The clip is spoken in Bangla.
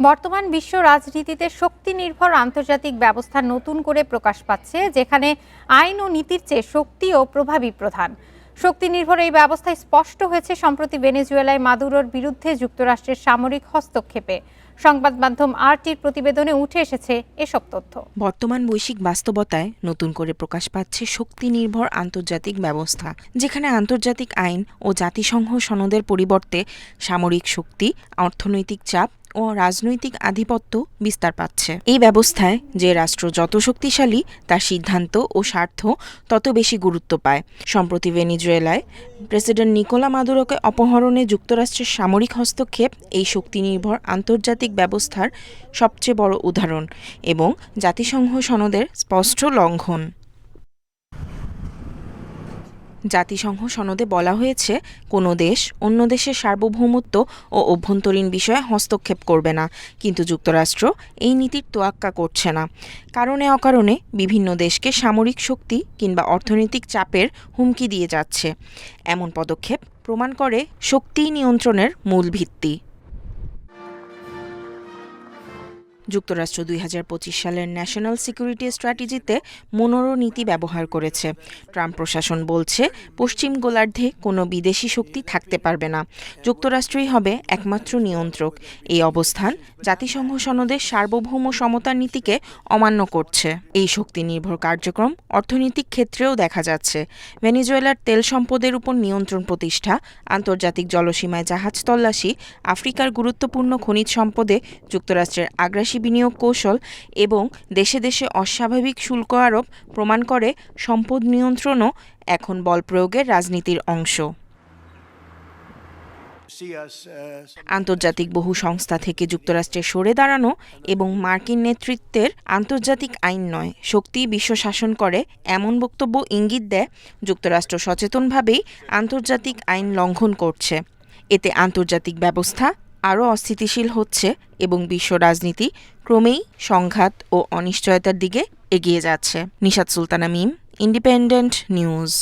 বর্তমান বিশ্ব রাজনীতিতে শক্তি নির্ভর আন্তর্জাতিক ব্যবস্থা নতুন করে প্রকাশ পাচ্ছে, যেখানে আইন ও নীতির চেয়ে শক্তি ও প্রভাবই প্রধান। শক্তি নির্ভর এই ব্যবস্থায় স্পষ্ট হয়েছে সম্প্রতি ভেনেজুয়েলায় মাদুরোর বিরুদ্ধে যুক্তরাষ্ট্রের সামরিক হস্তক্ষেপে। সংবাদ মাধ্যম আরটির প্রতিবেদনে উঠে এসেছে এসব তথ্য। বর্তমান বৈশ্বিক বাস্তবতায় নতুন করে প্রকাশ পাচ্ছে শক্তি নির্ভর আন্তর্জাতিক ব্যবস্থা, যেখানে আন্তর্জাতিক আইন ও জাতিসংঘ সনদের পরিবর্তে সামরিক শক্তি, অর্থনৈতিক চাপ ও রাজনৈতিক আধিপত্য বিস্তার পাচ্ছে। এই ব্যবস্থায় যে রাষ্ট্র যত শক্তিশালী, তার সিদ্ধান্ত ও স্বার্থ তত বেশি গুরুত্ব পায়। সম্প্রতি ভেনেজুয়েলায় প্রেসিডেন্ট নিকোলা মাদুরোকে অপহরণে যুক্তরাষ্ট্রের সামরিক হস্তক্ষেপ এই শক্তি নির্ভর আন্তর্জাতিক ব্যবস্থার সবচেয়ে বড় উদাহরণ এবং জাতিসংঘ সনদের স্পষ্ট লঙ্ঘন। জাতিসংঘ সনদে বলা হয়েছে, কোনো দেশ অন্য দেশের সার্বভৌমত্ব ও অভ্যন্তরীণ বিষয়ে হস্তক্ষেপ করবে না, কিন্তু যুক্তরাষ্ট্র এই নীতির তোয়াক্কা করছে না। কারণে অকারণে বিভিন্ন দেশকে সামরিক শক্তি কিংবা অর্থনৈতিক চাপের হুমকি দিয়ে যাচ্ছে। এমন পদক্ষেপ প্রমাণ করে শক্তি নিয়ন্ত্রণের মূল ভিত্তি। যুক্তরাষ্ট্র ২০২৫ সালের ন্যাশনাল সিকিউরিটি স্ট্র্যাটেজিতে মনোরো নীতি ব্যবহার করেছে। ট্রাম্প প্রশাসন বলছে, পশ্চিম গোলার্ধে কোনো বিদেশি শক্তি থাকতে পারবে না, যুক্তরাষ্ট্রই হবে একমাত্র নিয়ন্ত্রক। এই অবস্থান জাতিসংঘ সনদের সার্বভৌম সমতার নীতিকে অমান্য করছে। এই শক্তি নির্ভর কার্যক্রম অর্থনৈতিক ক্ষেত্রেও দেখা যাচ্ছে। ভেনেজুয়েলার তেল সম্পদের উপর নিয়ন্ত্রণ প্রতিষ্ঠা, আন্তর্জাতিক জলসীমায় জাহাজ তল্লাশি, আফ্রিকার গুরুত্বপূর্ণ খনিজ সম্পদে যুক্তরাষ্ট্রের আগ্রাসী বিনিয়োগ কৌশল এবং দেশে দেশে অস্বাভাবিক শুল্ক আরোপ প্রমাণ করে সম্পদ নিয়ন্ত্রণও এখন বল প্রয়োগের রাজনীতির অংশ। আন্তর্জাতিক বহু সংস্থা থেকে যুক্তরাষ্ট্রের সরে দাঁড়ানো এবং মার্কিন নেতৃত্বের আন্তর্জাতিক আইন নয়, শক্তি বিশ্ব শাসন করে এমন বক্তব্য ইঙ্গিত দেয় যুক্তরাষ্ট্র সচেতনভাবেই আন্তর্জাতিক আইন লঙ্ঘন করছে। এতে আন্তর্জাতিক ব্যবস্থা আরও অস্থিতিশীল হচ্ছে এবং বিশ্ব রাজনীতি ক্রমেই সংঘাত ও অনিশ্চয়তার দিকে এগিয়ে যাচ্ছে। নিশাত সুলতানা মিম, ইন্ডিপেন্ডেন্ট নিউজ।